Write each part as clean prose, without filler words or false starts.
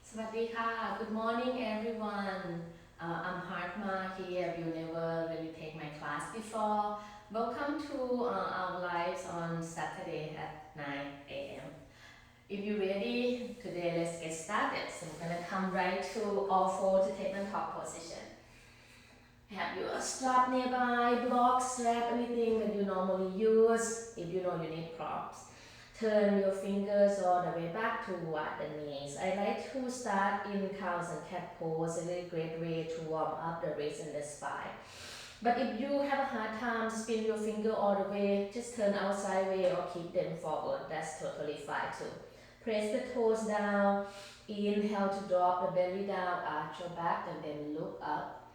Sawadee Good morning, everyone. I'm Hartma here. You never really take my class before. Welcome to our lives on Saturday at 9 a.m. If you're ready, today let's get started. So I'm gonna come right to all four to take the top position. Have your strap nearby, block, strap, anything that you normally use if you know you need props. Turn your fingers all the way back toward the knees. I like to start in cows and cat pose, a really great way to warm up the wrist and the spine. But if you have a hard time, spin your finger all the way, just turn out sideways or keep them forward. That's totally fine too. Press the toes down. Inhale to drop the belly down, arch your back, and then look up.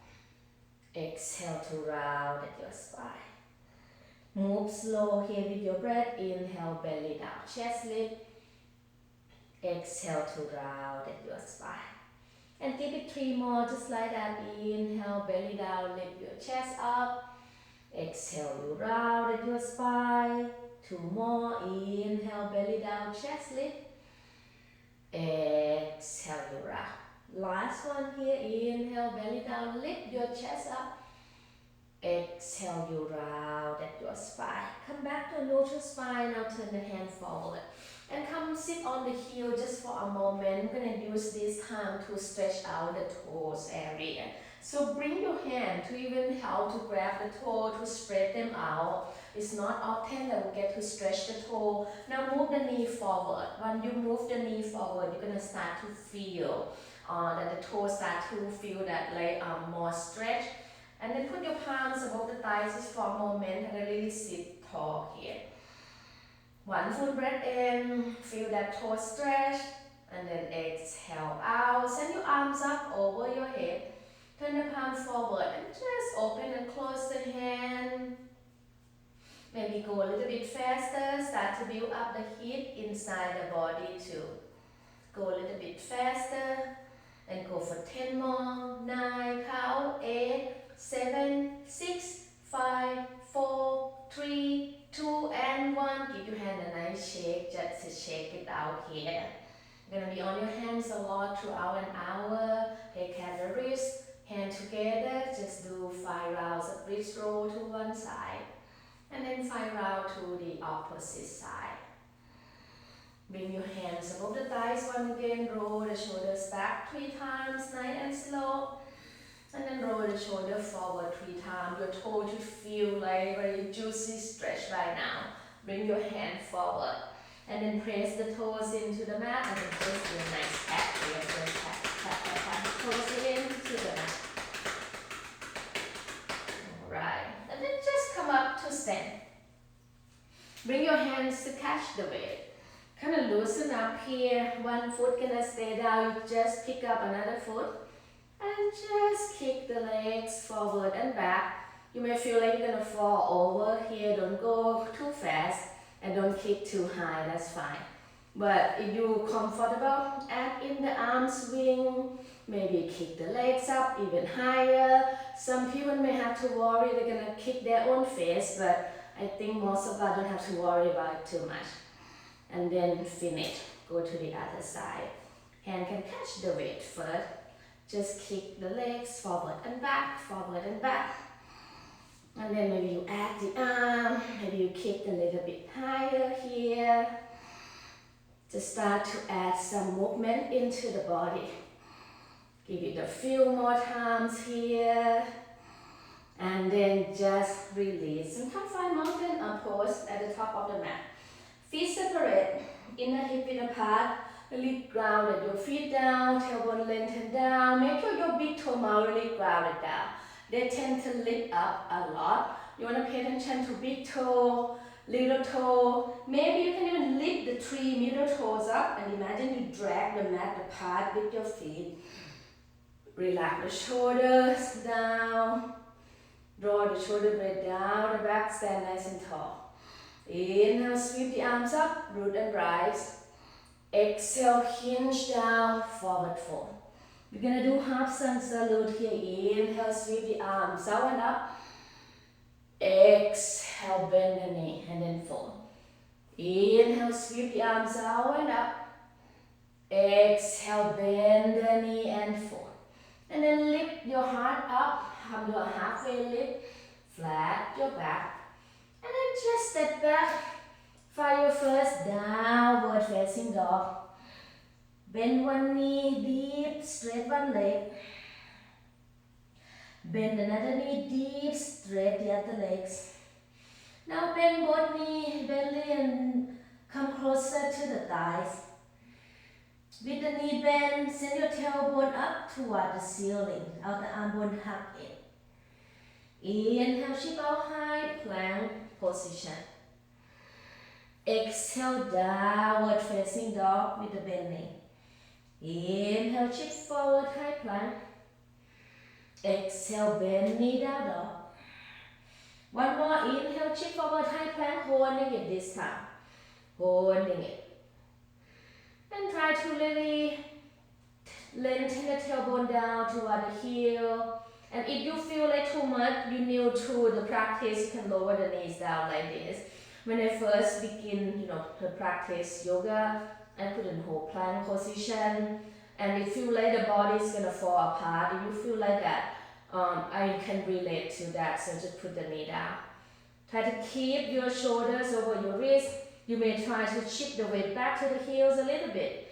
Exhale to round at your spine. Move slow here with your breath. Inhale, belly down, chest lift. Exhale to round at your spine. And give it 3 more, just like that. Inhale, belly down, lift your chest up. Exhale, you round at your spine. 2 more. Inhale, belly down, chest lift. Exhale, you round. Last one here. Inhale, belly down, lift your chest up. Exhale, you round at your spine. Come back to neutral spine. Now turn the hand forward. And come sit on the heel just for a moment. I'm going to use this time to stretch out the toes area. So bring your hand to even help to grab the toe, to spread them out. It's not often that we get to stretch the toe. Now move the knee forward. When you move the knee forward, you're going to start to feel that the toes start to feel that leg more stretch. And then put your palms above the thighs just for a moment and really sit tall here. One full breath in, feel that toe stretch, and then exhale out. Send your arms up over your head. Turn the palms forward and just open and close the hand. Maybe go a little bit faster. Start to build up the heat inside the body too. Go a little bit faster. And go for 10 more. 9, count, 8, 7, 6, 5, 4, 3, 2, and 1. Give your hand a nice shake, just to shake it out here. You're going to be on your hands a lot throughout an hour. Take care of the wrist, hand together. Just do 5 rounds of wrist roll to one side. And then 5 rounds to the opposite side. Bring your hands above the thighs once again. Roll the shoulders back 3 times, nice and slow. And then roll the shoulder forward 3 times. Your toe should feel like very juicy stretch right now. Bring your hand forward. And then press the toes into the mat. And then just do a nice tap here. Just tap. Toes into the mat. Alright. And then just come up to stand. Bring your hands to catch the weight. Kind of loosen up here. One foot gonna stay down. You just pick up another foot. And just kick the legs forward and back. You may feel like you're gonna fall over here. Don't go too fast and don't kick too high. That's fine. But if you're comfortable, add in the arm swing. Maybe kick the legs up even higher. Some people may have to worry they're gonna kick their own face, but I think most of us don't have to worry about it too much. And then finish. Go to the other side. Hand can catch the weight first. Just kick the legs forward and back, forward and back. And then maybe you add the arm, maybe you kick a little bit higher here. Just start to add some movement into the body. Give it a few more times here. And then just release. And come find mountain pose at the top of the mat. Feet separate, inner hip width apart. Really grounded, your feet down, tailbone lengthened down. Make sure your big toe mound really grounded down. They tend to lift up a lot. You want to pay attention to big toe, little toe. Maybe you can even lift the 3 middle toes up and imagine you drag the mat apart with your feet. Relax the shoulders down. Draw the shoulder blade down the back, stand nice and tall. Inhale, sweep the arms up, root and rise. Exhale, hinge down, forward fold. We're going to do half sun salute here. Inhale, sweep the arms out and up. Exhale, bend the knee and then fold. Inhale, sweep the arms out and up. Exhale, bend heart up, have your halfway lift, flat your back. And then just step back, find your first downward facing dog. Bend one knee deep, straight one leg. Bend another knee deep, straight the other legs. Now bend both knee, belly and come closer to the thighs. With the knee bend, send your tailbone up toward the ceiling. Outer arm bone hug in. Inhale, shift out high plank position. Exhale, downward facing dog with the bend knee. Inhale, shift forward, high plank. Exhale, bend knee down dog. One more, inhale, shift forward, high plank, holding it this time. Holding it. And try to really lengthen the tailbone down toward the heel. And if you feel like too much, you new to the practice, you can lower the knees down like this. When I first begin, to practice yoga, I put in whole plank position. And if you feel like the body is gonna fall apart, if you feel like that, I can relate to that. So just put the knee down. Try to keep your shoulders over your wrist. You may try to shift the weight back to the heels a little bit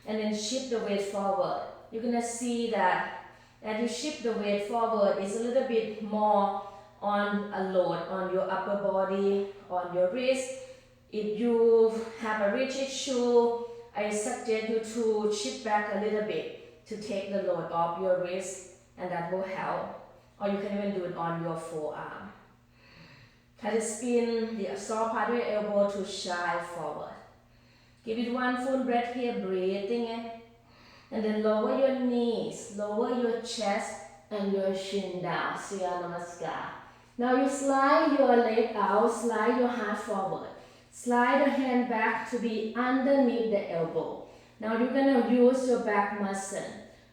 and then shift the weight forward. You're going to see that as you shift the weight forward, it's a little bit more on a load on your upper body, on your wrist. If you have a rigid shoe, I suggest you to shift back a little bit to take the load off your wrist, and that will help. Or you can even do it on your forearm. Try to spin the soft part of your elbow to shy forward. Give it one full breath here, breathing in. And then lower your knees, lower your chest and your chin down. Surya Namaskar. Now you slide your leg out, slide your heart forward. Slide the hand back to be underneath the elbow. Now you're going to use your back muscle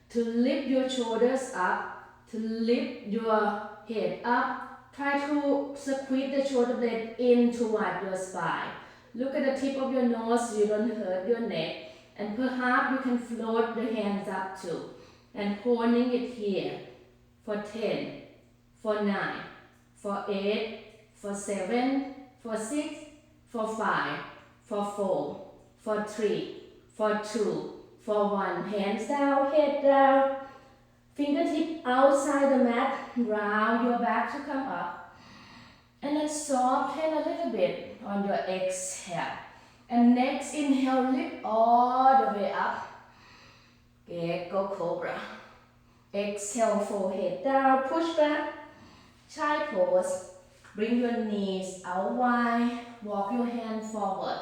to lift your shoulders up, to lift your head up. Try to squeeze the shoulder blade in toward your spine. Look at the tip of your nose so you don't hurt your neck. And perhaps you can float the hands up too. And holding it here for 10, for 9, for 8, for 7, for 6, for 5, for 4, for 3, for 2, for 1. Hands down, head down. Fingertip outside the mat, round your back to come up. And then soften a little bit on your exhale. And next inhale, lift all the way up. Gecko Cobra. Exhale, forehead down, push back. Child pose. Bring your knees out wide. Walk your hand forward.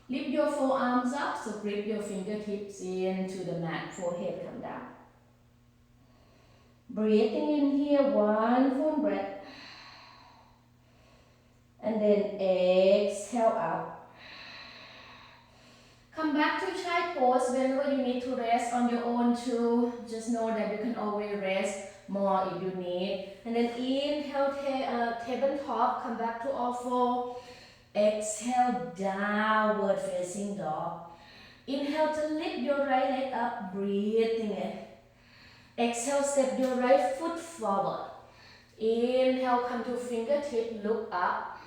Lift your forearms up, so grip your fingertips into the mat. Forehead come down. Breathing in here, one full breath. And then exhale out. Come back to child pose whenever you need to rest on your own too. Just know that you can always rest more if you need. And then inhale, tabletop, come back to all four. Exhale, downward facing dog. Inhale to lift your right leg up, breathing in. Exhale, step your right foot forward. Inhale, come to fingertip, look up.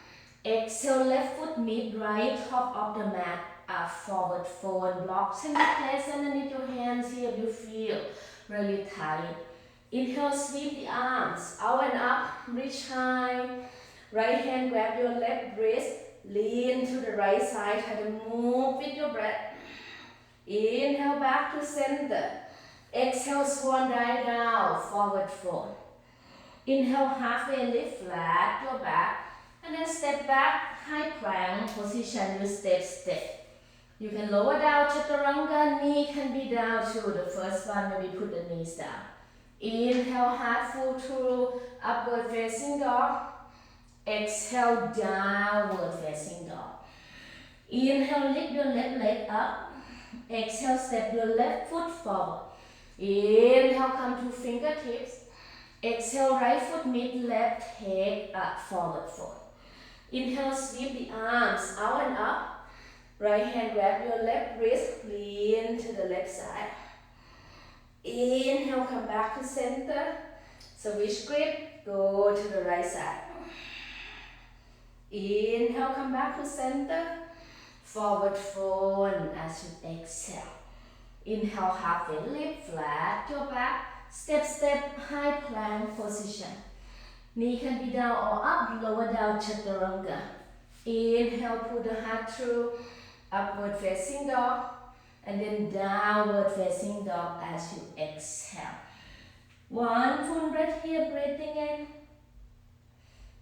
Exhale, left foot meet right top of the mat. Up, forward fold, blocks in place underneath your hands here if you feel really tight. Inhale, sweep the arms out and up, reach high. Right hand grab your left wrist, lean to the right side, try to move with your breath. Inhale, back to center. Exhale, swan dive down, forward fold. Inhale, halfway lift, flat your back. And then step back, high plank position, you step. You can lower down chaturanga, knee can be down too. The first one, maybe put the knees down. Inhale, heart full through, upward facing dog. Exhale, downward facing dog. Inhale, lift your left leg up. Exhale, step your left foot forward. Inhale, come to fingertips. Exhale, right foot meet left, head up, forward fold. Inhale, sweep the arms out and up. Right hand grab your left wrist, lean to the left side. Inhale, come back to center. Switch grip, go to the right side. Inhale, come back to center. Forward fold as you exhale. Inhale, halfway lift, flat your back. Step, high plank position. Knee can be down or up, lower down, chaturanga. Inhale, pull the heart through, upward facing dog, and then downward facing dog as you exhale. One full breath here, breathing in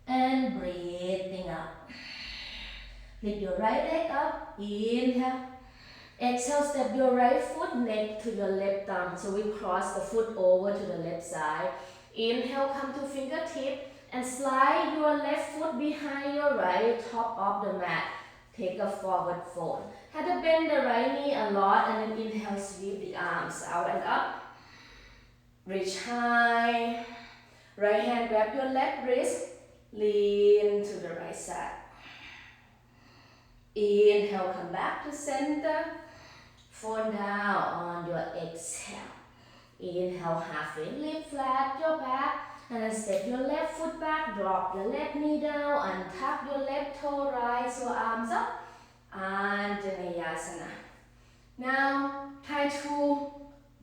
and breathing out. Lift your right leg up, inhale. Exhale, step your right foot neck to your left thumb. So we cross the foot over to the left side. Inhale, come to fingertip and slide your left foot behind your right, top of the mat. Take a forward fold. Have to bend the right knee a lot and then inhale, sweep the arms out and up. Reach high. Right hand grab your left wrist. Lean to the right side. Inhale, come back to center. Fall down on your exhale. Inhale, halfway lift, flat your back. And then step your left foot back, drop your left knee down, untap your left toe, rise your arms up. Anjaneyasana. Now, try to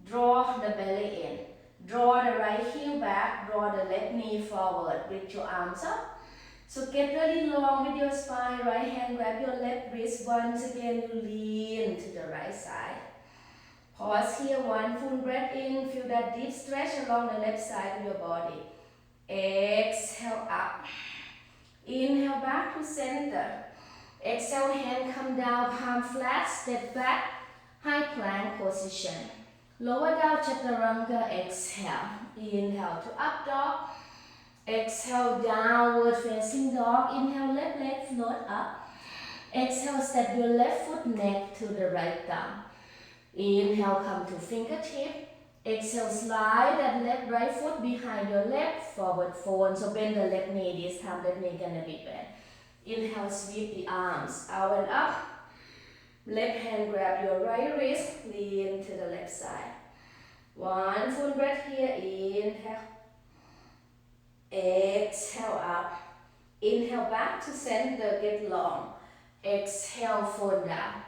draw the belly in. Draw the right heel back, draw the left knee forward, reach your arms up. So get really long with your spine, right hand grab your left wrist. Once again, you lean to the right side. Pause here, one full breath in, feel that deep stretch along the left side of your body. Exhale up. Inhale back to center. Exhale, hand come down, palm flat, step back, high plank position. Lower down, chaturanga, exhale. Inhale to up dog. Exhale, downward facing dog. Inhale, left leg float up. Exhale, step your left foot neck to the right thumb. Inhale, come to fingertip. Exhale, slide that right foot behind your left, forward fold. So bend the left knee this time, left knee gonna be bent. Inhale, sweep the arms out and up. Left hand grab your right wrist, lean to the left side. One full breath here, inhale. Exhale up. Inhale back to center, get long. Exhale, fold down.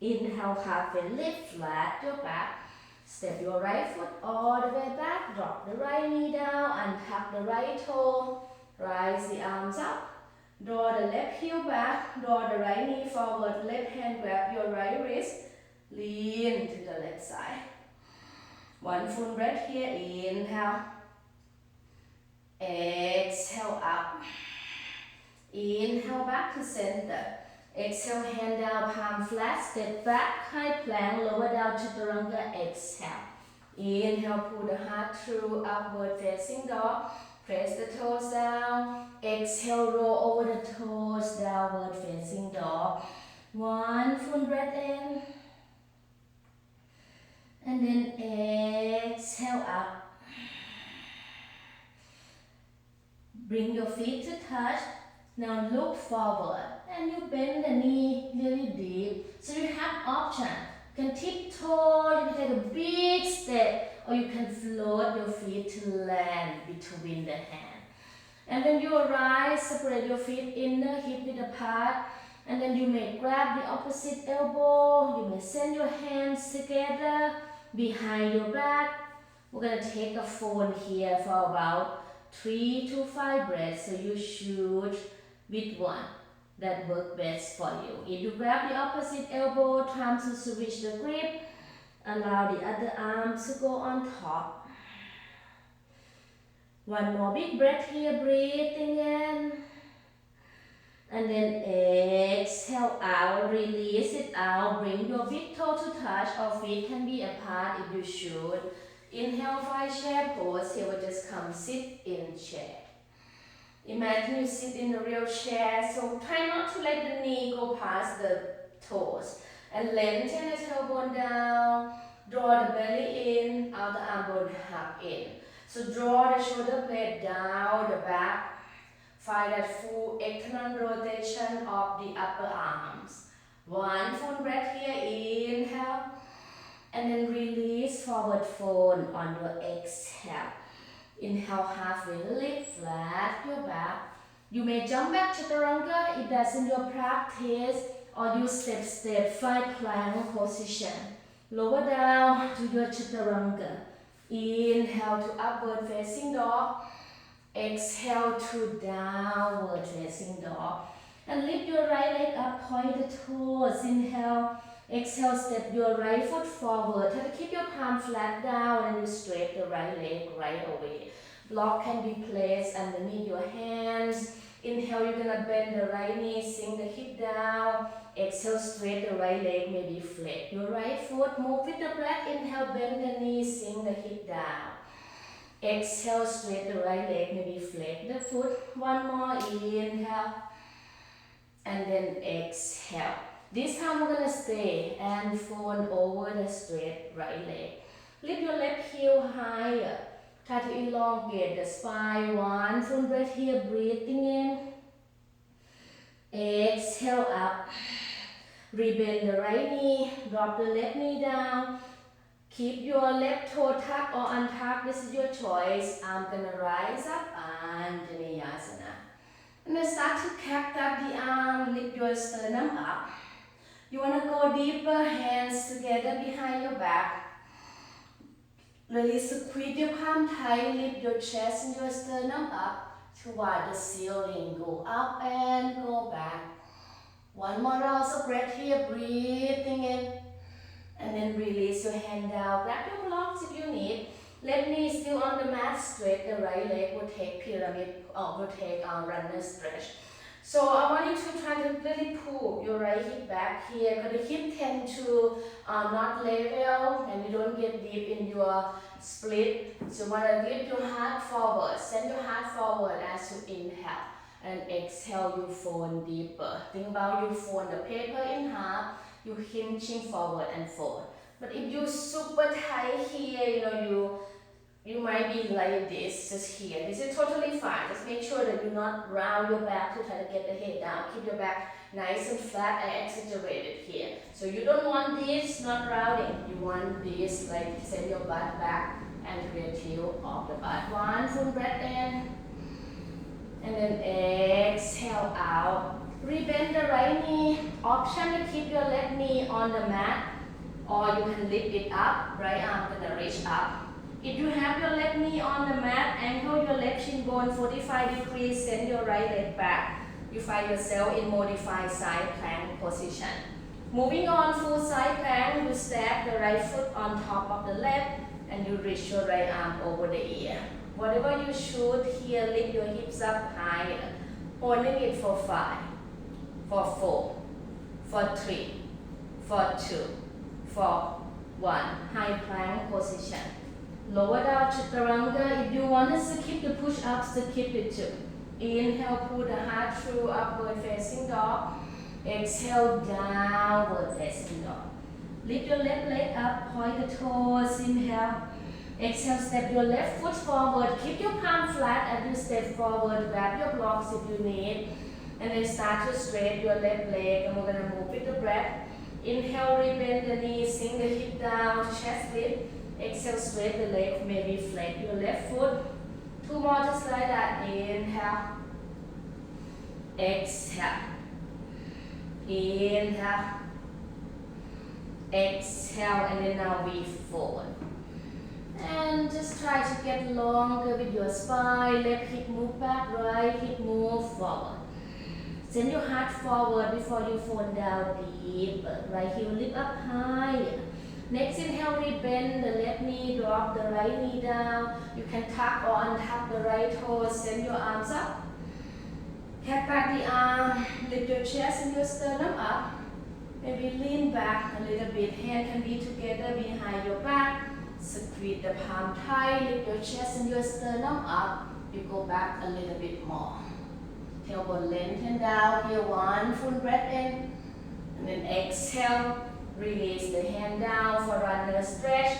Inhale, halfway lift, flat your back. Step your right foot all the way back, drop the right knee down, untap the right toe, rise the arms up. Draw the left heel back, draw the right knee forward, left hand grab your right wrist, lean to the left side. One full breath here, inhale. Exhale up. Inhale back to center. Exhale, hand down, palm flat, step back, high plank, lower down, chaturanga, exhale. Inhale, pull the heart through, upward facing dog. Press the toes down. Exhale, roll over the toes, downward facing dog. One full breath in. And then exhale up. Bring your feet to touch. Now look forward and you bend the knee really deep. So you have option. You can tiptoe, you can take a big step, or you can float your feet to land between the hands. And when you rise, separate your feet inner hip width apart. And then you may grab the opposite elbow. You may send your hands together behind your back. We're going to take a fold here for about 3 to 5 breaths. So you should with one that works best for you. If you grab the opposite elbow, time to switch the grip. Allow the other arm to go on top. One more big breath here, breathing in. And then exhale out, release it out. Bring your big toe to touch, or feet can be apart if you should. Inhale for chair pose. Here we just come sit in chair. Imagine you sit in a real chair, so try not to let the knee go past the toes. And lengthen the tailbone down, draw the belly in, out the arm bone hug in. So draw the shoulder blade down the back. Find that full external rotation of the upper arms. One full breath here, inhale. And then release, forward fold on your exhale. Inhale halfway lift, flat your back. You may jump back chaturanga if that's in your practice, or you step, find plank position. Lower down to your chaturanga. Inhale to upward facing dog. Exhale to downward facing dog. And lift your right leg up, point the toes. Inhale. Exhale, step your right foot forward. Try to keep your palm flat down and you straight the right leg right away. Block can be placed underneath your hands. Inhale, you're gonna bend the right knee, sink the hip down. Exhale, straight the right leg, maybe flat your right foot. Move with the breath. Inhale, bend the knee, sink the hip down. Exhale, straight the right leg, maybe flat the foot. One more, inhale. And then exhale. This time we're gonna stay and fold over the straight right leg. Lift your left heel higher. Try to elongate the spine. One full breath here, breathing in. Exhale up. Rebend the right knee. Drop the left knee down. Keep your left toe tucked or untucked. This is your choice. I'm gonna rise up. Anjaneyasana. And then start to cactus the arm. Lift your sternum up. You want to go deeper, hands together behind your back. Really squeeze your palm tight, lift your chest and your sternum up toward the ceiling. Go up and go back. One more round of breath here, breathing in. And then release your hand down. Grab your blocks if you need. Left knee still on the mat, straight. The right leg will take pyramid, will take runner stretch. So I want you to try to really pull your right hip back here, because the hip tend to not level and you don't get deep in your split. So you want to lift your heart forward, send your heart forward as you inhale. And exhale, you fold deeper. Think about you fold the paper in half, you hinging forward and forward. But if you super tight here, you might be like this, just here. This is totally fine. Just make sure that you not round your back to try to get the head down. Keep your back nice and flat and exaggerated here. So you don't want this not rounding. You want this, like send your butt back and create heel off the butt. One full breath in. And then exhale out. Rebend the right knee. Option to keep your left knee on the mat. Or you can lift it up. Right arm gonna reach up. If you have your left knee on the mat, angle your left shin bone 45 degrees, send your right leg back. You find yourself in modified side plank position. Moving on, full side plank, you step the right foot on top of the left and you reach your right arm over the ear. Whatever you shoot here, lift your hips up higher. Holding it for 5, for 4, for 3, for 2, for 1. High plank position. Lower down chaturanga. If you want to skip the push-ups, skip it too. Inhale, pull the heart through, upward facing dog. Exhale, downward facing dog. Lift your left leg up, point the toes, inhale. Exhale, step your left foot forward. Keep your palm flat as you step forward. Grab your blocks if you need. And then start to straighten your left leg. And we're going to move with the breath. Inhale, rebend the knee, sink the hip down, chest lift. Exhale, straight the leg, maybe flex your left foot. 2 more just like that. Inhale. Exhale. Inhale. Exhale, and then now we forward. And just try to get longer with your spine. Left hip move back, right hip move forward. Send your heart forward before you fall down deeper. Right heel lift up higher. Next inhale, rebend the left knee, drop the right knee down. You can tuck or untuck the right toes, send your arms up. Cat back the arm, lift your chest and your sternum up. Maybe lean back a little bit, hand can be together behind your back. Squeeze the palm tight, lift your chest and your sternum up. You go back a little bit more. Tailbone lengthen down here, one full breath in. And then exhale. Release the hand down for runner stretch.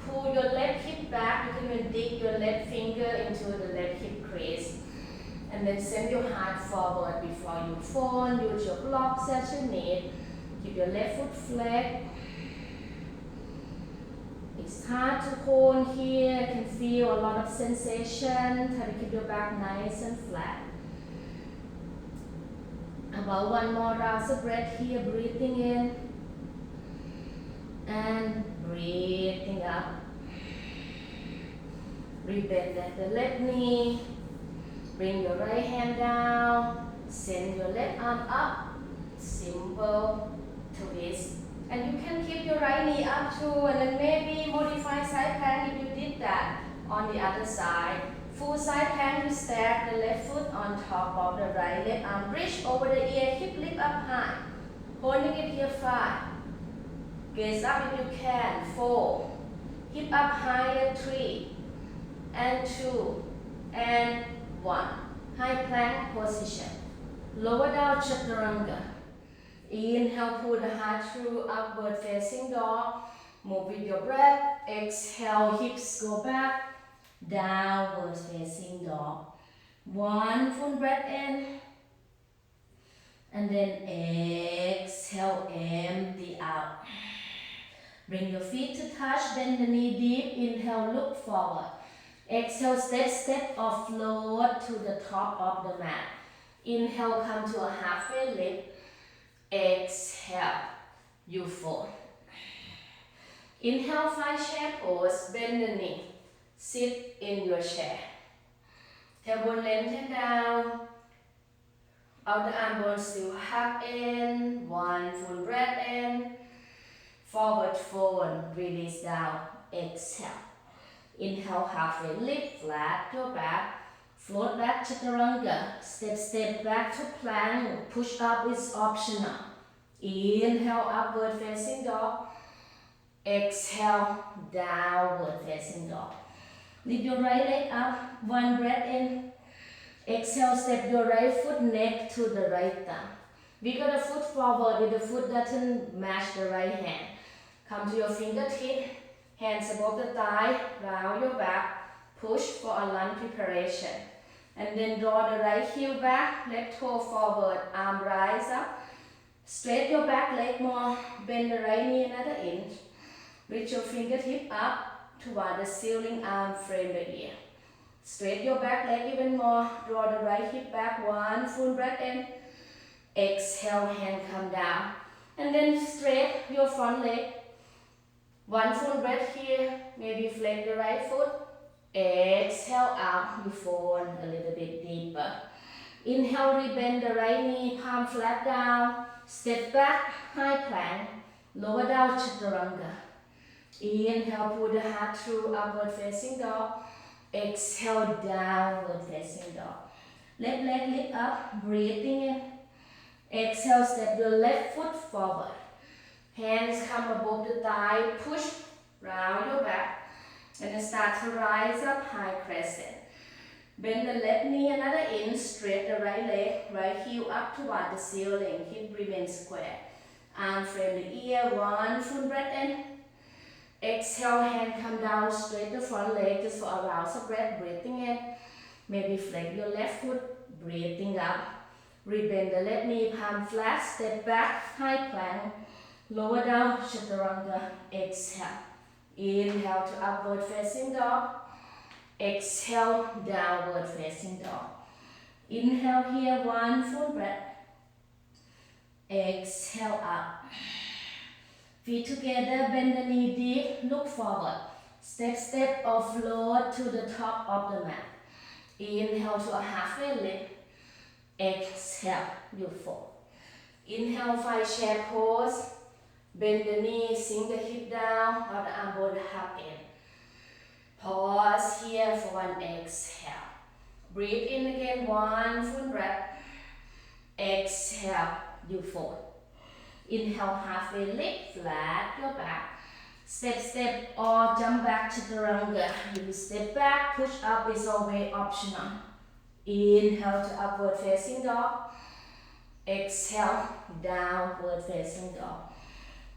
Pull your left hip back. You can even dig your left finger into the left hip crease. And then send your heart forward before you fall. Use your blocks as you need. Keep your left foot flat. It's hard to hold here. You can feel a lot of sensation. Try to keep your back nice and flat. About one more round of breath here, breathing in and breathing out. Rebend at the left knee. Bring your right hand down. Send your left arm up. Simple twist. And you can keep your right knee up too, and then maybe modify side plank if you did that on the other side. Full side plank, you stack the left foot on top of the right, left arm reach over the ear, hip lift up high. Holding it here 5. Gaze up if you can, 4. Hip up higher, 3 and 2 and 1. High plank position. Lower down chaturanga. Inhale, pull the heart through, upward facing dog. Move with your breath. Exhale, hips go back. Downward facing dog. 1 full breath in. And then exhale, empty out. Bring your feet to touch, bend the knee deep. Inhale, look forward. Exhale, step or float to the top of the mat. Inhale, come to a halfway lift. Exhale, you fold. Inhale, find chair pose, bend the knee. Sit in your chair. Tailbone lengthen down. Outer arm bone still hug in. 1 full breath in. Forward fold, release down. Exhale. Inhale, halfway lift, flat your back. Float back chaturanga. Step back to plank. Push up is optional. Inhale, upward facing dog. Exhale, downward facing dog. Lift your right leg up. 1 breath in. Exhale, step your right foot neck to the right thumb. Wiggle the foot forward if the foot doesn't match the right hand. Come to your fingertip. Hands above the thigh. Round your back. Push for a lunge preparation. And then draw the right heel back, left toe forward, arm rise up. Straight your back leg more, bend the right knee another inch. Reach your fingertip up toward the ceiling, arm frame the ear. Straight your back leg even more, draw the right hip back, 1 full breath in. Exhale, hand come down. And then straight your front leg. 1 full breath here, maybe flex the right foot. Exhale out, you fold a little bit deeper. Inhale, rebend the right knee, palm flat down. Step back, high plank. Lower down chaturanga. Inhale, pull the heart through, upward facing dog. Exhale, downward facing dog. Left leg lift up, breathing in. Exhale, step your left foot forward. Hands come above the thigh, push round your back. And then start to rise up, high crescent. Bend the left knee another inch, straight the right leg, right heel up toward the ceiling, hip remain square. Arm frame the ear, 1 full breath in. Exhale, hand come down, straight the front leg, just for a round of breath, breathing in. Maybe flex your left foot, breathing up. Rebend the left knee, palm flat, step back, high plank. Lower down, chaturanga, exhale. Inhale to upward facing dog. Exhale, downward facing dog. Inhale here, 1 full breath. Exhale up. Feet together, bend the knee deep, look forward. Step or float to the top of the mat. Inhale to a halfway lift. Exhale, you fold. Inhale, find chair pose. Bend the knee, sink the hip down, outer arm bone hug in. Pause here for 1 exhale. Breathe in again, 1 full breath. Exhale, you fold. Inhale, halfway lift, flat your back. Step or jump back chaturanga. You step back, push up is always optional. Inhale to upward facing dog. Exhale, downward facing dog.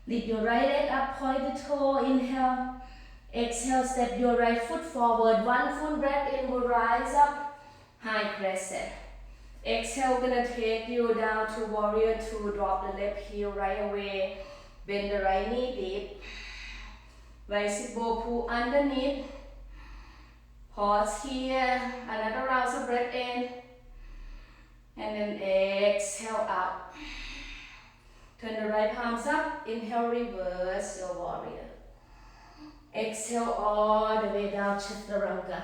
Lift your right leg up, point the toe, inhale. Exhale, step your right foot forward. 1 full breath in, will rise up, high crescent. Exhale, gonna take you down to warrior 2, drop the left heel right away. Bend the right knee deep. Right sit bone, pull underneath. Pause here. Another round of breath in. And then exhale out. Turn the right palms up. Inhale, reverse your warrior. Exhale all the way down, Chaturanga.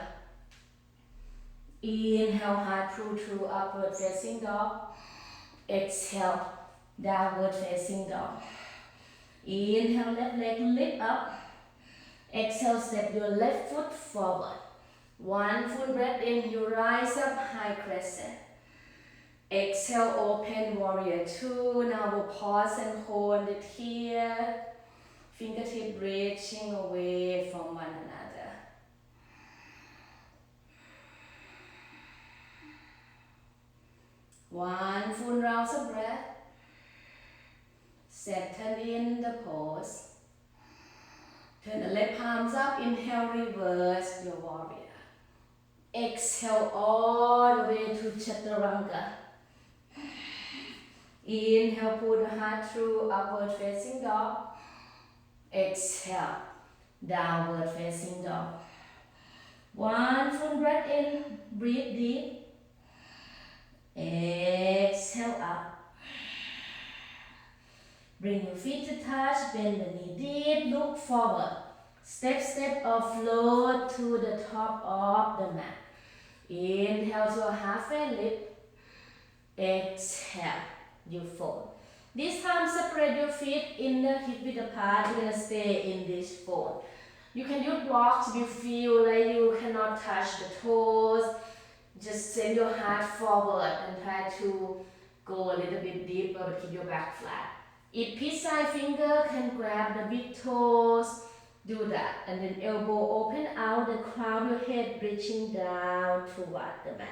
Inhale, heart through upward facing dog. Exhale, downward facing dog. Inhale, left leg lift up. Exhale, step your left foot forward. One full breath in, you rise up, high crescent. Exhale, open warrior two. Now we'll pause and hold it here. Fingertip reaching away from one another. One full round of breath. Settle in the pose. Turn the left palms up. Inhale, reverse your warrior. Exhale all the way to Chaturanga. Inhale, pull the heart through, upward facing dog. Exhale, downward facing dog. One full breath in, breathe deep. Exhale up. Bring your feet to touch, bend the knee deep, look forward. Step or float to the top of the mat. Inhale to a halfway lift. Exhale, you fold. This time separate your feet inner hip width apart. You're going to stay in this fold. You can use blocks if you feel like you cannot touch the toes. Just send your heart forward and try to go a little bit deeper but keep your back flat. If peace sign finger can grab the big toes, do that. And then elbow open out and crown your head reaching down toward the mat.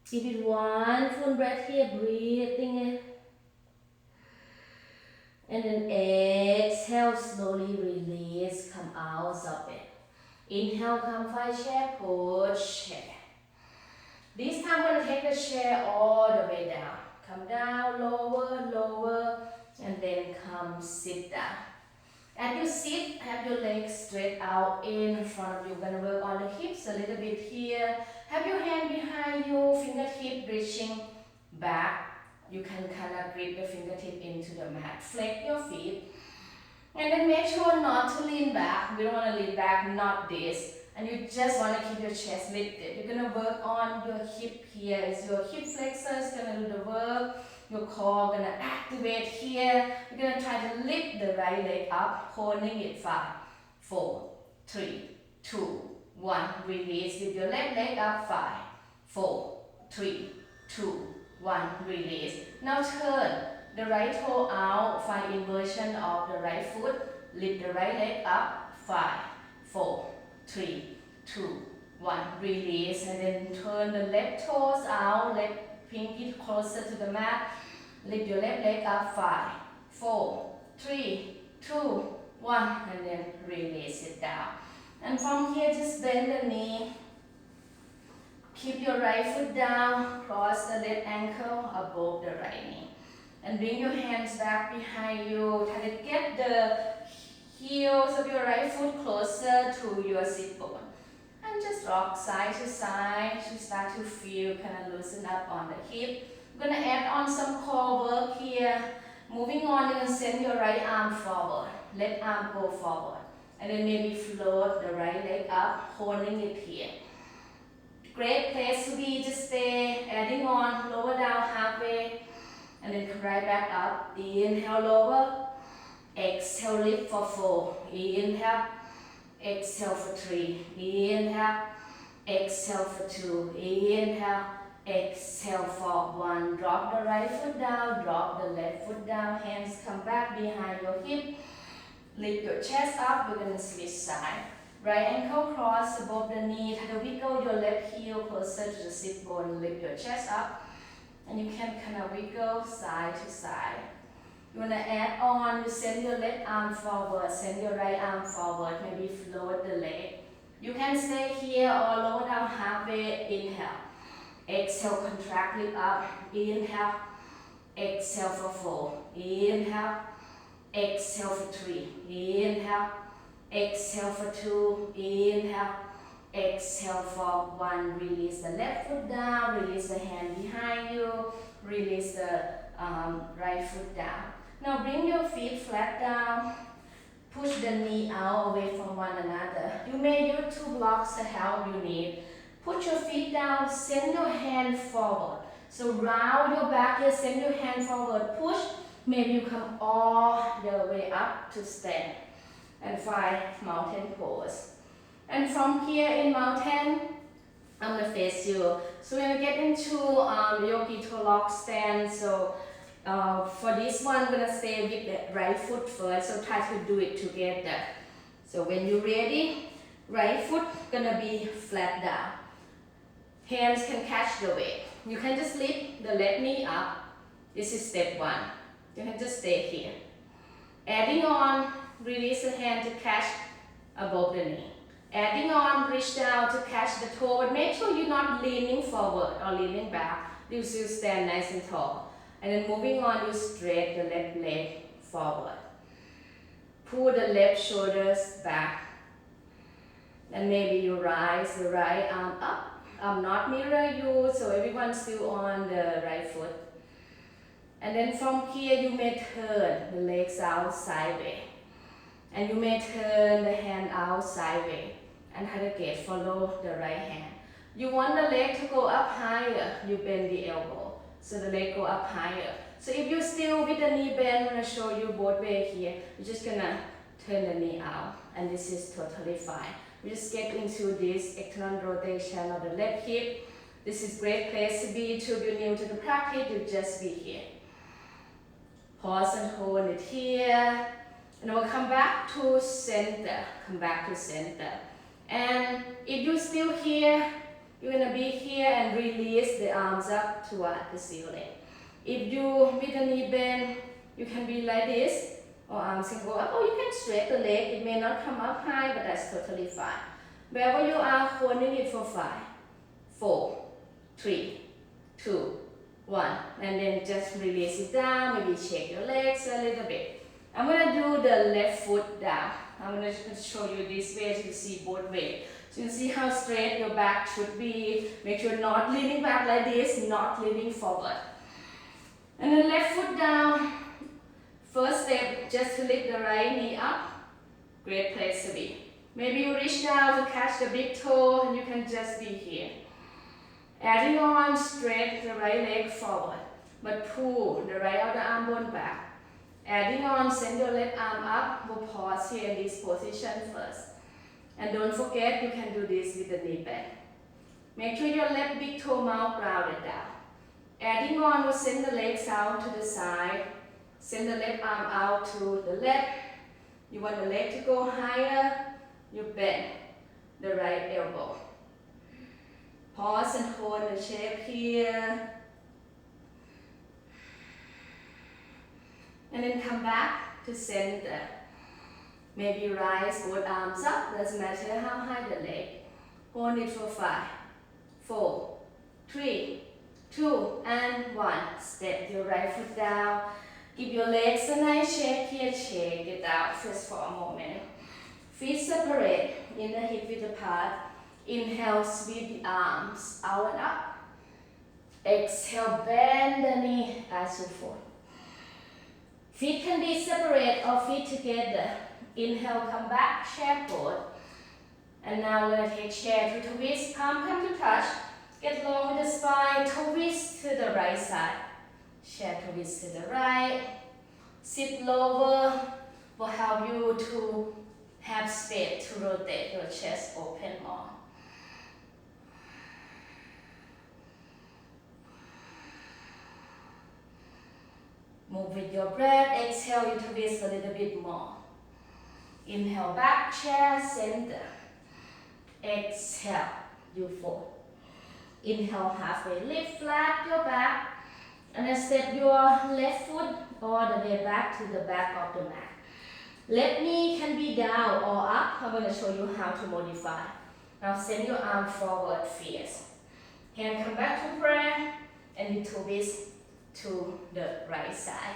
Give it one full breath here, breathing in. And then exhale, slowly release, come out of it. Inhale, come find chair, push chair. This time we're going to take the chair all the way down. Come down, lower, and then come sit down. As you sit, have your legs straight out in front of you. We're going to work on the hips a little bit here. Have your hand behind you, fingertip reaching back. You can kind of grip the fingertip into the mat. Flex your feet. And then make sure not to lean back. We don't want to lean back, not this. And you just want to keep your chest lifted. You're going to work on your hip here. Is your hip flexors going to do the work. Your core going to activate here. You're going to try to lift the right leg up, holding it 5, 4, 3, 2, 1. Release with your left leg up. 5, 4, 3, 2, 1. Release. Now turn the right toe out. Find inversion of the right foot. Lift the right leg up. 5, 4, 3, 2, 1. Release. And then turn the left toes out. Left pinky closer to the mat. Lift your left leg up. 5, 4, 3, 2, 1. And then release it down. And from here, just bend the knee. Keep your right foot down. Cross the left ankle above the right knee. And bring your hands back behind you. Try to get the heels of your right foot closer to your sit bone. And just rock side to side. You start to feel kind of loosen up on the hip. We're going to add on some core work here. Moving on, you're going to send your right arm forward. Left arm go forward. And then maybe float the right leg up, holding it here. Great place to be. Just stay adding on, lower down halfway. And then come right back up. Inhale, lower. Exhale, lift for 4. Inhale. Exhale for 3. Inhale. Exhale for 2. Inhale. Exhale for 1. Drop the right foot down. Drop the left foot down. Hands come back behind your hip. Lift your chest up. We're going to switch side. Right ankle cross above the knee. Try to wiggle your left heel closer to the sit bone. Lift your chest up. And you can kind of wiggle side to side. You want to add on, you send your left arm forward, send your right arm forward, maybe float the leg. You can stay here or lower down halfway. Inhale. Exhale, contract, lift up. Inhale. Exhale for 4. Inhale. Exhale for 3. Inhale. Exhale for 2. Inhale. Exhale for 1. Release the left foot down. Release the hand behind you. Release the right foot down. Now bring your feet flat down. Push the knee out away from one another. You may use 2 blocks to help you need. Put your feet down. Send your hand forward. So round your back here. Send your hand forward. Push. Maybe you come all the way up to stand. And 5 mountain pose. And from here in mountain, I'm going to face you. So we're going to get into yogi toe lock stand. So for this one, I'm going to stay with the right foot first. So try to do it together. So when you're ready, right foot going to be flat down. Hands can catch the weight. You can just lift the left knee up. This is step 1. You can just stay here. Adding on, release the hand to catch above the knee. Adding on, reach down to catch the toe, but make sure you're not leaning forward or leaning back. You still stand nice and tall. And then moving on, you straight the left leg forward. Pull the left shoulders back. And maybe you rise the right arm up. I'm not mirror you, so everyone's still on the right foot. And then from here, you may turn the legs out sideways. And you may turn the hand out sideways. And again, follow the right hand. You want the leg to go up higher, you bend the elbow. So the leg go up higher. So if you're still with the knee bend, I'm going to show you both ways here. You're just going to turn the knee out. And this is totally fine. We just get into this external rotation of the left hip. This is great place to be. If you're new to the practice, you just be here. Pause and hold it here. And we'll come back to center. Come back to center. And if you're still here, you're going to be here and release the arms up toward the ceiling. If you with the knee bend, you can be like this. Or arms can go up. Or you can straight the leg. It may not come up high, but that's totally fine. Wherever you are, holding it for 5, 4, 3, 2, 1. And then just release it down. Maybe shake your legs a little bit. I'm going to do the left foot down. I'm going to show you this way so you see both ways. So you can see how straight your back should be. Make sure not leaning back like this, not leaning forward. And then left foot down. First step, just to lift the right knee up. Great place to be. Maybe you reach down to catch the big toe and you can just be here. Adding on, straight the right leg forward. But pull the right outer arm bone back. Adding on, send your left arm up. We'll pause here in this position first. And don't forget, you can do this with the knee bend. Make sure your left big toe mouth grounded down. Adding on, we'll send the legs out to the side. Send the left arm out to the left. You want the leg to go higher. You bend the right elbow. Pause and hold the shape here. And then come back to center. Maybe rise both arms up. Doesn't matter how high the leg. Hold it for 5, 4, 3, 2, and 1. Step your right foot down. Give your legs a nice shake here. Shake it out just for a moment. Feet separate. Inner hip width apart. Inhale, sweep the arms out and up. Exhale, bend the knee as you fall. Feet can be separate or feet together. Inhale, come back, chair pose. And now we're going to take chair to twist, palm come to touch. Get long with the spine, twist to the right side. Chair twist to the right. Sit lower will help you to have space to rotate your chest open more. Move with your breath. Exhale, you twist a little bit more. Inhale, back, chair, center. Exhale, you fall. Inhale, halfway lift, flat your back. And then step your left foot all the way back to the back of the mat. Left knee can be down or up. I'm going to show you how to modify. Now send your arm forward, fierce. Hand come back to prayer, and you twist to the right side.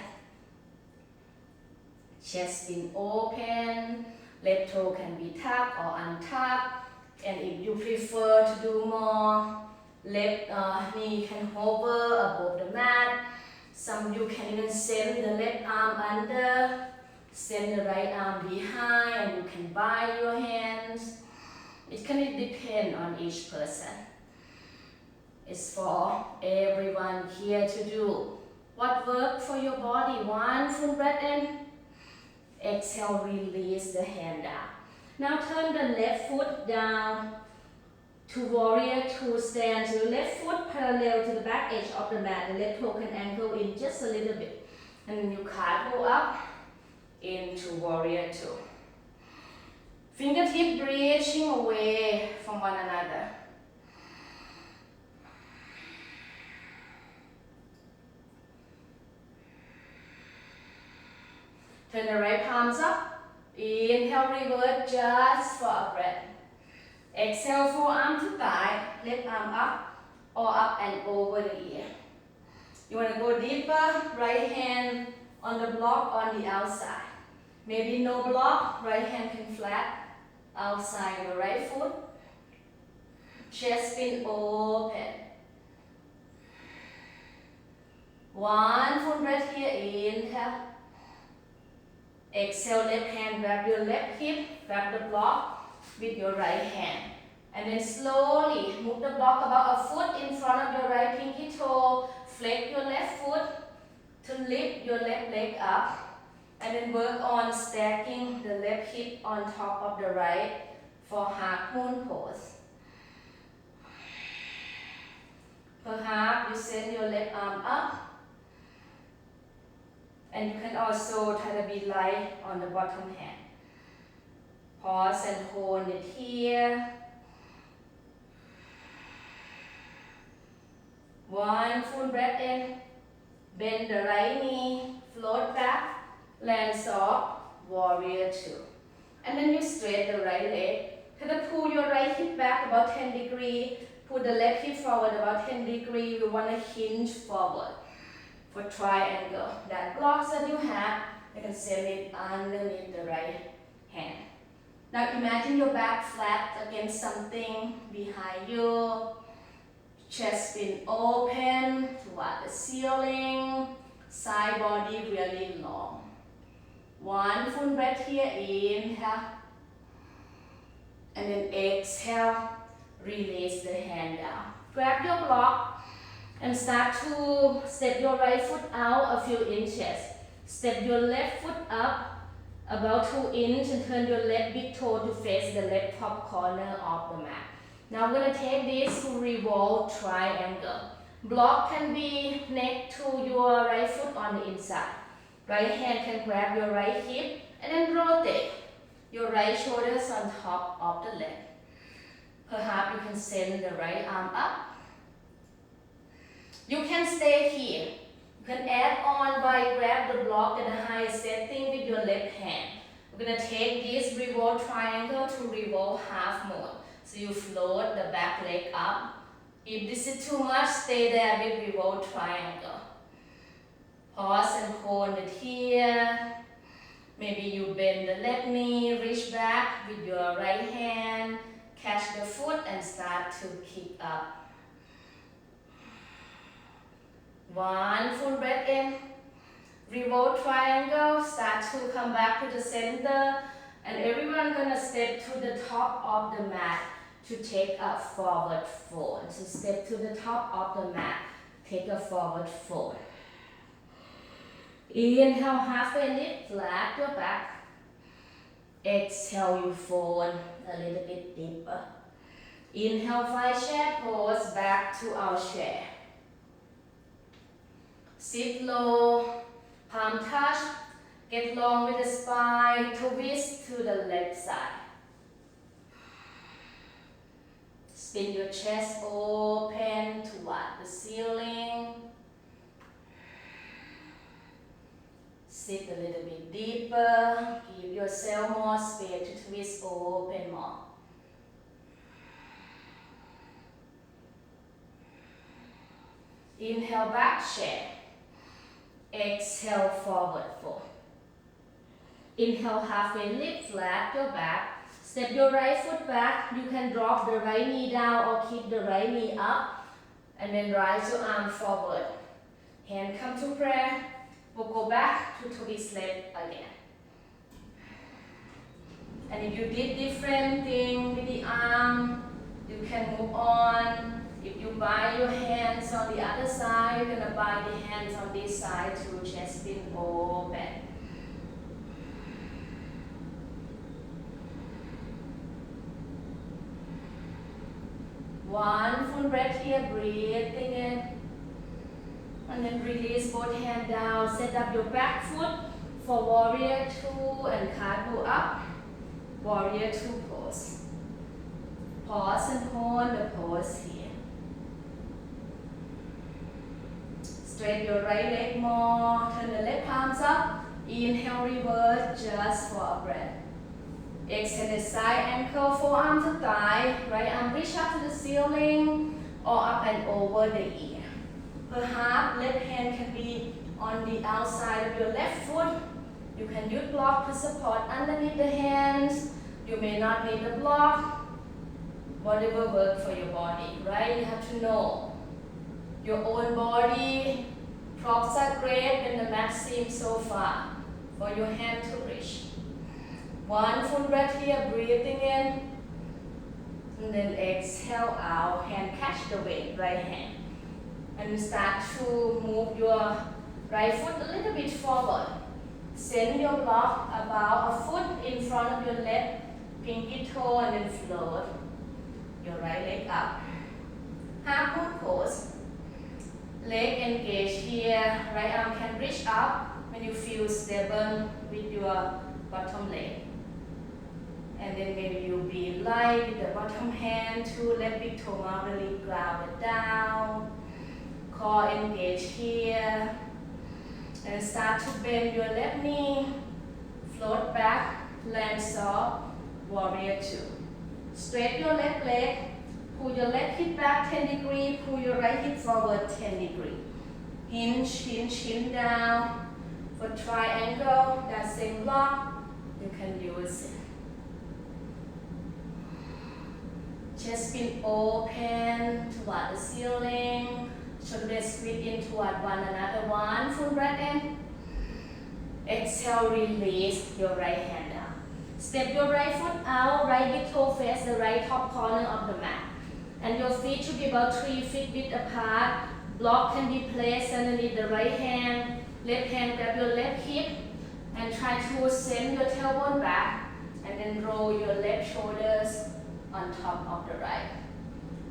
Chest spin open, left toe can be tucked or untucked, and if you prefer to do more, left knee can hover above the mat. Some you can even send the left arm under, send the right arm behind, and you can bind your hands. It can depend on each person. It's for everyone here to do what works for your body. One full breath in. Exhale, release the hand down. Now turn the left foot down to warrior two stance. Your left foot parallel to the back edge of the mat. The left toe can angle in just a little bit. And then you cartwheel up into warrior two. Fingertip reaching away from one another. Turn the right palms up. Inhale, reverse just for a breath. Exhale, forearm to thigh, left arm up or up and over the ear. You want to go deeper, right hand on the block on the outside. Maybe no block, right hand can flat outside your right foot. Chest spin open. One full breath here, inhale. Exhale, left hand, grab your left hip, grab the block with your right hand. And then slowly move the block about a foot in front of your right pinky toe. Flex your left foot to lift your left leg up. And then work on stacking the left hip on top of the right for half moon pose. Perhaps you send your left arm up. And you can also try to be light on the bottom hand. Pause and hold it here. One full breath in. Bend the right knee, float back, land soft, warrior two. And then you straight the right leg. Try to pull your right hip back about 10 degrees. Pull the left hip forward about 10 degrees. You want to hinge forward. For triangle, that blocks that you have, you can send it underneath the right hand. Now imagine your back flat against something behind you. Chest spin open toward the ceiling. Side body really long. One full breath here, inhale. And then exhale, release the hand down. Grab your block. And start to step your right foot out a few inches. Step your left foot up about 2 inches and turn your left big toe to face the left top corner of the mat. Now I'm going to take this to revolve triangle. Block can be next to your right foot on the inside. Right hand can grab your right hip and then rotate your right shoulders on top of the leg. Perhaps you can send the right arm up. You can stay here. You can add on by grab the block at the highest setting with your left hand. We're going to take this revolve triangle to revolve half moon. So you float the back leg up. If this is too much, stay there with revolve triangle. Pause and hold it here. Maybe you bend the left knee, reach back with your right hand, catch the foot and start to kick up. One full breath in. Revolve triangle. Start to come back to the center. And everyone gonna step to the top of the mat to take a forward fold. So step to the top of the mat. Take a forward fold. Inhale, halfway lift, flat your back. Exhale, you fold a little bit deeper. Inhale, five chair pose, back to our chair. Sit low, palm touch, get long with the spine, twist to the left side. Spin your chest open toward the ceiling. Sit a little bit deeper, give yourself more space to twist open more. Inhale, back chair. Exhale, forward fold. Inhale, halfway lift, flat your back. Step your right foot back. You can drop the right knee down or keep the right knee up. And then rise your arm forward. Hand come to prayer. We'll go back to twist leg again. And if you did different thing with the arm, you can move on. If you bind your hands on the other side, you're gonna bind the hands on this side to chest spin open. One full breath here, breathing in. And then release both hands down. Set up your back foot for warrior two and cartwheel up. Warrior two pose. Pause and hold the pose here. Straight your right leg more. Turn the left palms up. Inhale, reverse just for a breath. Exhale the side ankle, forearm to thigh. Right arm reach up to the ceiling or up and over the ear. Perhaps left hand can be on the outside of your left foot. You can use block to support underneath the hands. You may not need the block. Whatever works for your body, right? You have to know your own body. Props are great when the mat seems so far for your hand to reach. One full breath here, breathing in. And then exhale out, hand catch the weight, right hand. And start to move your right foot a little bit forward. Send your block about a foot in front of your left pinky toe and then float your right leg up. Half moon pose. Leg engaged here. Right arm can reach up when you feel stable with your bottom leg. And then maybe you'll be light with the bottom hand to left big toe really grounded down. Core engage here. And start to bend your left knee. Float back, land soft, warrior two. Straight your left leg. Pull your left hip back 10 degrees. Pull your right hip forward 10 degrees. Hinge, hinge, hinge down. For triangle, that same block, you can use it. Chest spin open toward the ceiling. Shoulder squeeze in toward one another. One full breath in. Exhale, release your right hand down. Step your right foot out. Right big toe face the right top corner of the mat. And your feet should be about 3 feet width apart. Block can be placed underneath the right hand. Left hand grab your left hip. And try to send your tailbone back. And then roll your left shoulders on top of the right.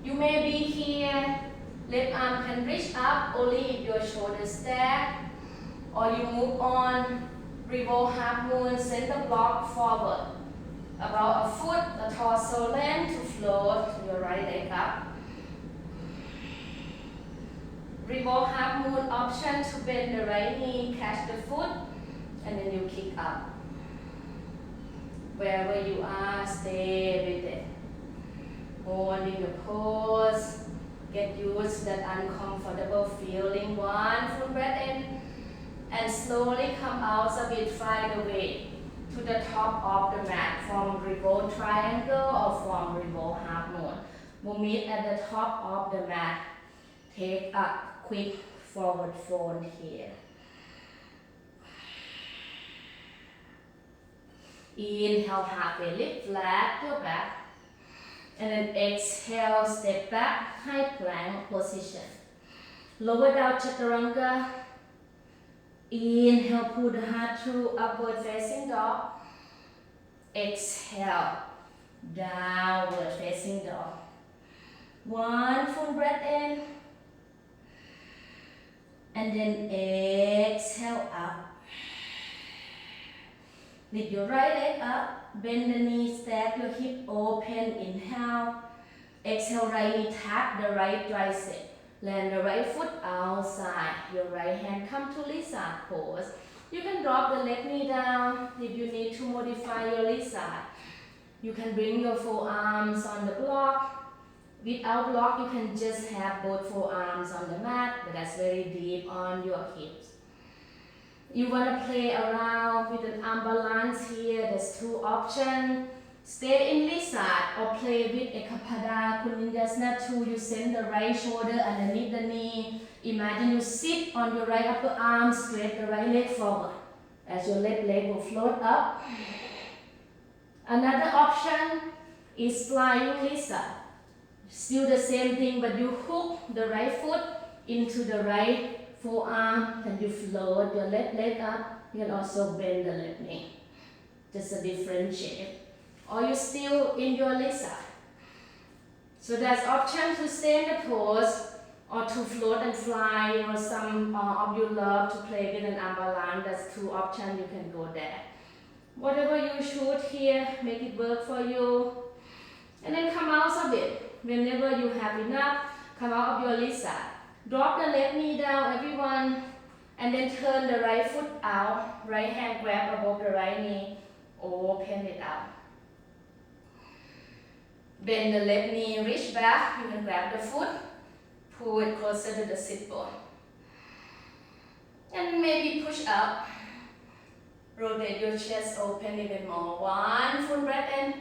You may be here. Left arm can reach up only if your shoulders stack. Or you move on. Revolve half moon, send the block forward. About a foot, the torso length to float your right leg up. Revolve half moon option to bend the right knee, catch the foot, and then you kick up. Wherever you are, stay with it. Holding the pose. Get used to that uncomfortable feeling. One full breath in. And slowly come out a bit, find a way to the top of the mat. Form revolve triangle or form revolve half moon. We'll meet at the top of the mat. Take a quick forward fold here. Inhale, halfway lift, flat your back. And then exhale, step back, high plank position. Lower down chaturanga. Inhale, pull the heart through, upward facing dog. Exhale, downward facing dog. One full breath in. And then exhale up. Lift your right leg up, bend the knee, stack your hip open, inhale. Exhale, right knee tap the right tricep. Land the right foot outside. Your right hand come to lizard pose. You can drop the left knee down if you need to modify your lizard. You can bring your forearms on the block. Without block, you can just have both forearms on the mat, but that's very deep on your hips. You want to play around with an arm balance here. There's two options. Stay in lizard or play with Ekapada Kunindasana 2. You send the right shoulder underneath the knee. Imagine you sit on your right upper arm, straight the right leg forward as your left leg will float up. Another option is flying lizard. Still the same thing, but you hook the right foot into the right forearm and you float your left leg up. You can also bend the left knee. Just a different shape. Or you still in your lizard. So there's option to stay in the pose or to float and fly, or some of you love to play with an arm balance. That's two options, you can go there. Whatever you shoot here, make it work for you. And then come out of it. Whenever you have enough, come out of your lizard. Drop the left knee down, everyone, and then turn the right foot out. Right hand grab above the right knee, open it out. Bend the left knee, reach back. You can grab the foot, pull it closer to the sit bone. And maybe push up. Rotate your chest open even more. One full breath in.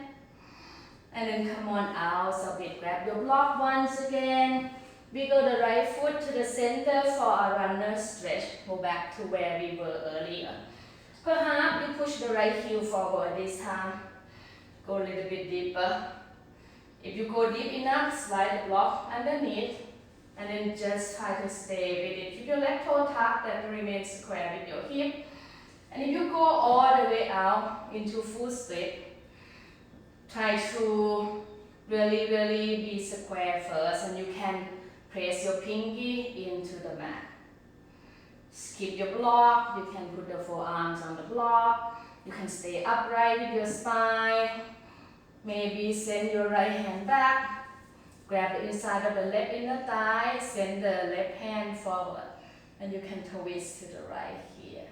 And then come on out of it. Grab your block once again. Wiggle the right foot to the center for a runner stretch. Go back to where we were earlier. Perhaps you push the right heel forward this time. Go a little bit deeper. If you go deep enough, slide the block underneath. And then just try to stay with it. Keep your left toe tucked and remain square with your hip. And if you go all the way out into full split, try to really be square first, and you can press your pinky into the mat. Skip your block, you can put the forearms on the block, you can stay upright with your spine, maybe send your right hand back, grab the inside of the left inner thigh, send the left hand forward, and you can twist to the right here.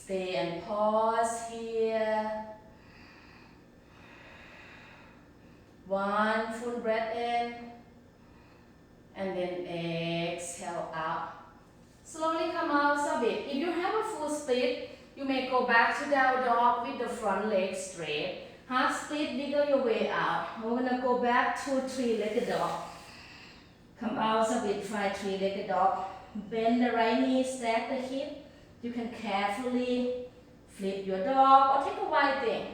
Stay and pause here. One full breath in, and then exhale out. Slowly come out of it. If you have a full split, you may go back to down dog with the front leg straight. Half split, wiggle your way out. We're gonna go back to three-legged dog. Come out of it, try three-legged dog. Bend the right knee, stack the hip. You can carefully flip your dog or take a wide thing.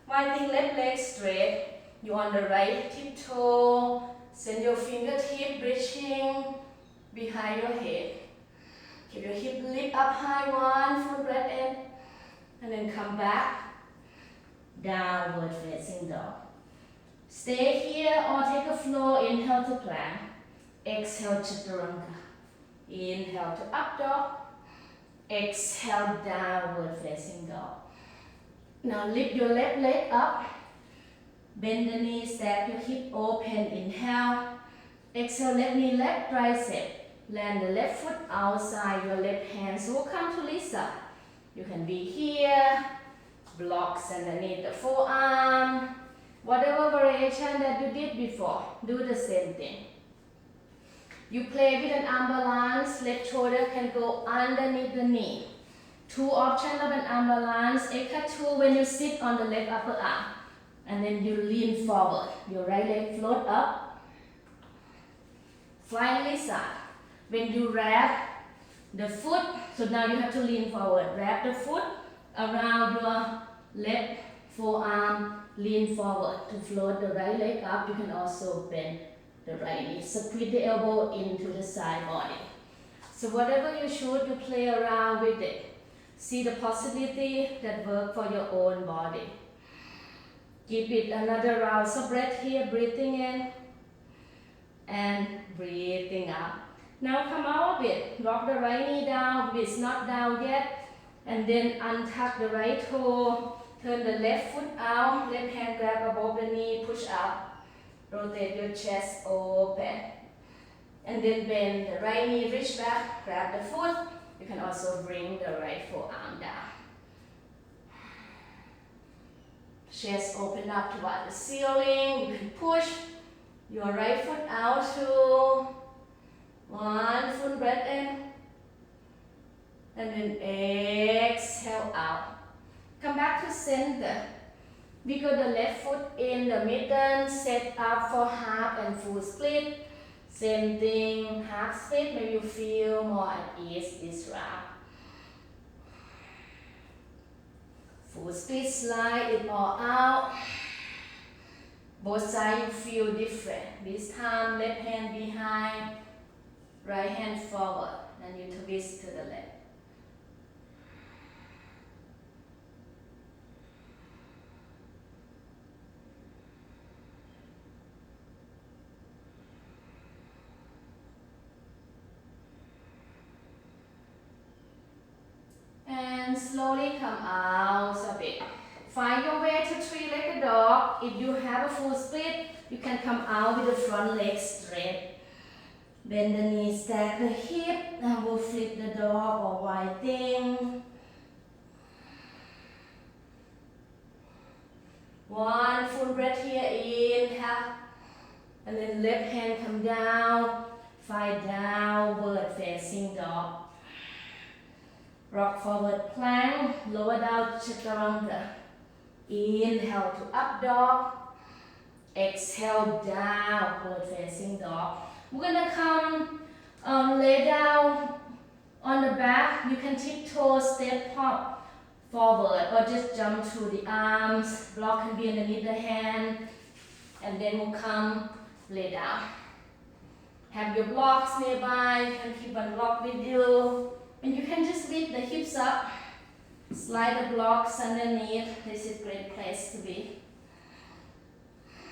Wide thing, left leg straight. You on the right tiptoe. Send your fingertip reaching behind your head. Keep your hip lift up high, one full breath in. And then come back. Downward facing dog. Stay here or take a flow. Inhale to plank. Exhale chaturanga. Inhale to up dog. Exhale, downward facing dog. Now lift your left leg up. Bend the knee, stack your hip open. Inhale. Exhale, left knee, left tricep. Land the left foot outside your left hand. So we'll come to Lisa. You can be here. Blocks underneath the forearm. Whatever variation that you did before, do the same thing. You play with an arm balance, left shoulder can go underneath the knee. Two options of an arm balance, Eka2 when you sit on the left upper arm. And then you lean forward. Your right leg float up. Flying lizard. When you wrap the foot, so now you have to lean forward. Wrap the foot around your left forearm, lean forward to float the right leg up. You can also bend the right knee. Squeeze the elbow into the side body. So whatever you shoot, you play around with it. See the possibility that work for your own body. Give it another round. So breath here, breathing in and breathing out. Now come out of it. Drop the right knee down if it's not down yet. And then untuck the right toe. Turn the left foot out. Left hand grab above the knee, push out. Rotate your chest open. And then bend the right knee, reach back, grab the foot. You can also bring the right forearm down. Chest open up toward the ceiling. You can push your right foot out to one full breath in. And then exhale out. Come back to center. Wiggle the left foot in the middle. Set up for half and full split. Same thing, half split. Maybe you feel more at ease this round. Full split, slide it all out. Both sides you feel different. This time, left hand behind, right hand forward. Then you twist to the left. And slowly come out a bit. Find your way to three-legged dog. If you have a full split, you can come out with the front leg straight. Bend the knees, stack the hip, and we'll flip the dog or wide thing. One full breath here, inhale. And then left hand come down. Find downward facing dog. Rock forward plank, lower down chaturanga. Inhale to up dog. Exhale downward facing dog. We're gonna come lay down on the back. You can tiptoe, step hop forward or just jump through the arms. Block can be underneath the hand. And then we'll come lay down. Have your blocks nearby. You can keep one block with you. And you can just lift the hips up, slide the blocks underneath. This is a great place to be.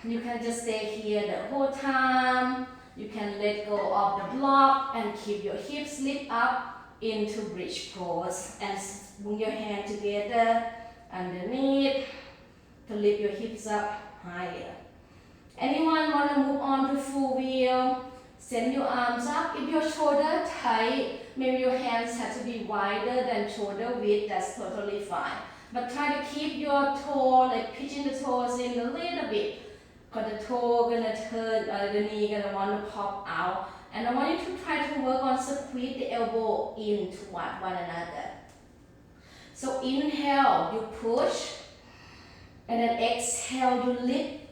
You can just stay here the whole time. You can let go of the block and keep your hips lift up into bridge pose. And bring your hand together underneath to lift your hips up higher. Anyone want to move on to full wheel? Send your arms up. If your shoulder tight, maybe your hands have to be wider than shoulder width, that's totally fine. But try to keep your toe, like pitching the toes in a little bit. Because the toe gonna turn, the knee gonna want to pop out. And I want you to try to work on squeeze the elbow in toward one another. So inhale, you push. And then exhale, you lift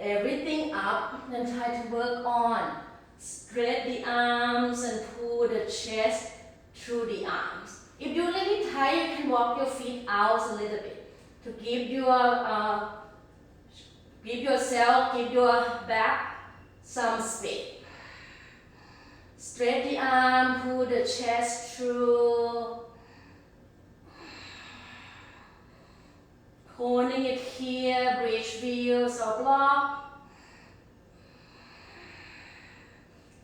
everything up. Then try to work on stretch the arms and pull the chest through the arms. If you're really tired, you can walk your feet out a little bit to give your back some space. Stretch the arm, pull the chest through. Holding it here, bridge wheels or block.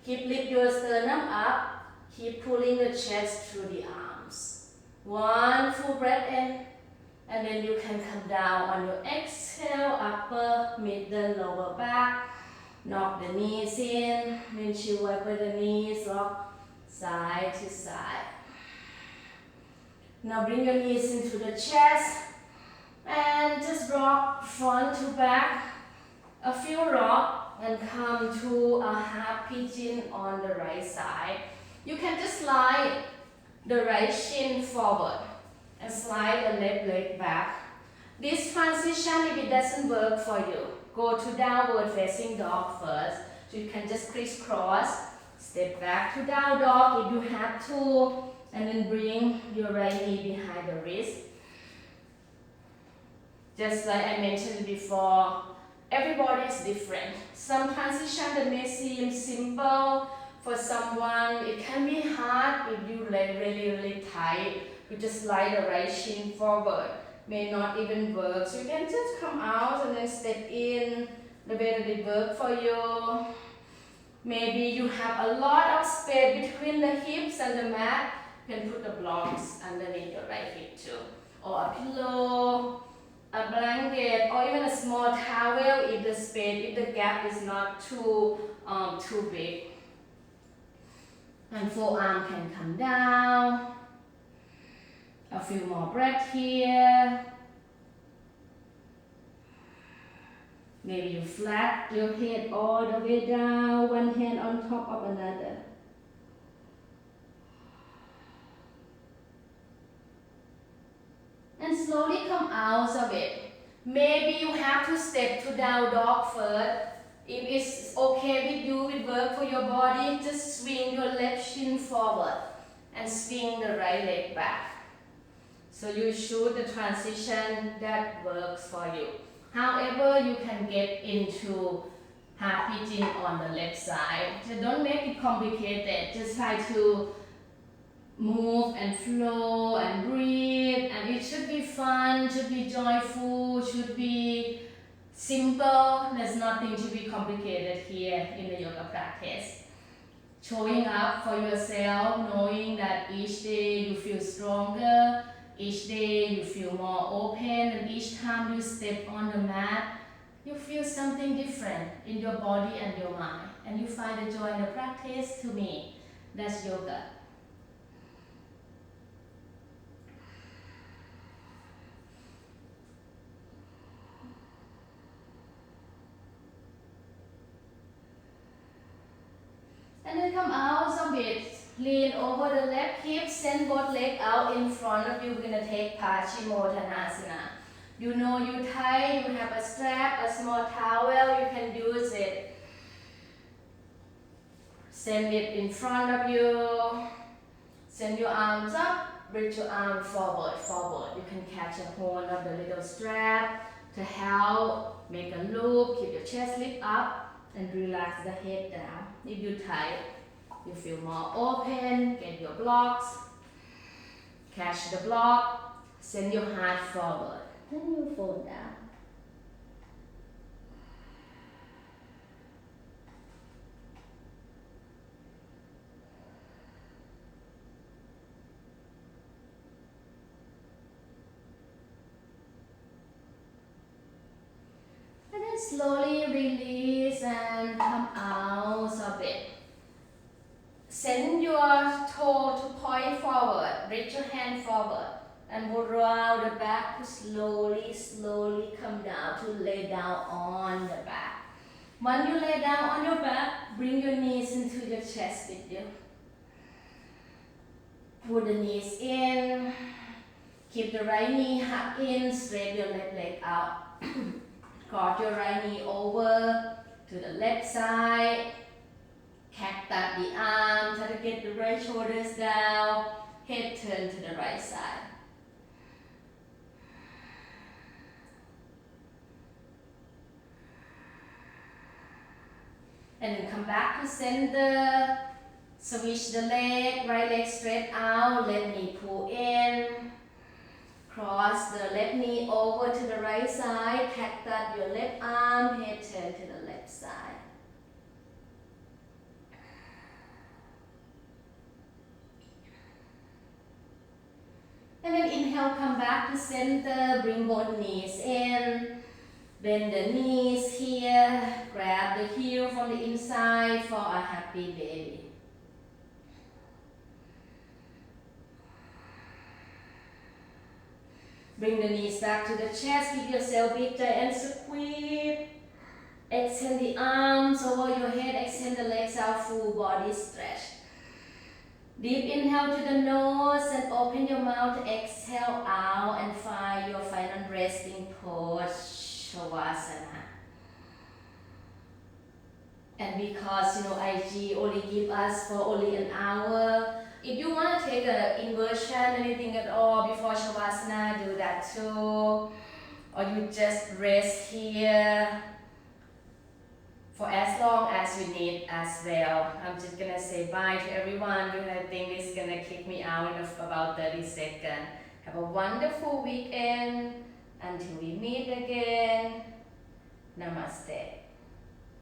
Keep lift your sternum up. Keep pulling the chest through the arms. One full breath in. And then you can come down on your exhale, upper, middle, lower back. Knock the knees in. Windshield wiper the knees, rock side to side. Now bring your knees into the chest. And just rock front to back. A few rock. And come to a half pigeon on the right side. You can just slide the right shin forward and slide the left leg back. This transition, if it doesn't work for you, go to downward facing dog first. So you can just crisscross, step back to down dog if you have to, and then bring your right knee behind the wrist. Just like I mentioned before, everybody is different. Some transition that may seem simple for someone, it can be hard if you leg really tight. You just slide the right shin forward. May not even work. So you can just come out and then step in the way that it works for you. Maybe you have a lot of space between the hips and the mat. You can put the blocks underneath your right hip too. Or a pillow, a blanket, or even a small towel if the space, if the gap is not too big. And forearm can come down. A few more breaths here. Maybe you flat your head all the way down, one hand on top of another. And slowly come out of it. Maybe you have to step to down dog first. If it's okay with you, it work for your body, just swing your left shin forward and swing the right leg back. So you choose the transition that works for you. However, you can get into half pigeon on the left side. So don't make it complicated. Just try to move and flow and breathe, and it should be fun, should be joyful, should be simple. There's nothing to be complicated here in the yoga practice. Showing up for yourself, knowing that each day you feel stronger, each day you feel more open, and each time you step on the mat, you feel something different in your body and your mind, and you find the joy in the practice. To me, that's yoga. And then come out a bit. Lean over the left hip, send both legs out in front of you. We're going to take Paschimottanasana. You know you tie, you have a strap, a small towel, you can use it. Send it in front of you. Send your arms up, bring your arm forward, forward. You can catch a hold of the little strap to help make a loop, keep your chest lift up, and relax the head down. If you tight, you feel more open, get your blocks, catch the block, send your heart forward, then you fold down. And then slowly release and come out of it. Send your toe to point forward, reach your hand forward, and go round the back to slowly come down to lay down on the back. When you lay down on your back, bring your knees into your chest with you. Put the knees in, keep the right knee hugged in, straight your left leg out. Cross your right knee over to the left side. Cactus the arms, try to get the right shoulders down, head turn to the right side. And then come back to center, switch the leg, right leg straight out, left knee pull in. Cross the left knee over to the right side, cactus your left arm, head turn to the left side. And then inhale, come back to center, bring both knees in. Bend the knees here, grab the heel from the inside for a happy baby. Bring the knees back to the chest, give yourself big giant squeeze. Extend the arms over your head, extend the legs out, full body stretch. Deep inhale to the nose and open your mouth, exhale out and find your final resting pose, Shavasana. And because IG only give us for only an hour, if you want to take an inversion, anything at all before Shavasana, do that too. Or you just rest here for as long as you need as well. I'm just gonna say bye to everyone because I think this is gonna kick me out in about 30 seconds. Have a wonderful weekend. Until we meet again. Namaste.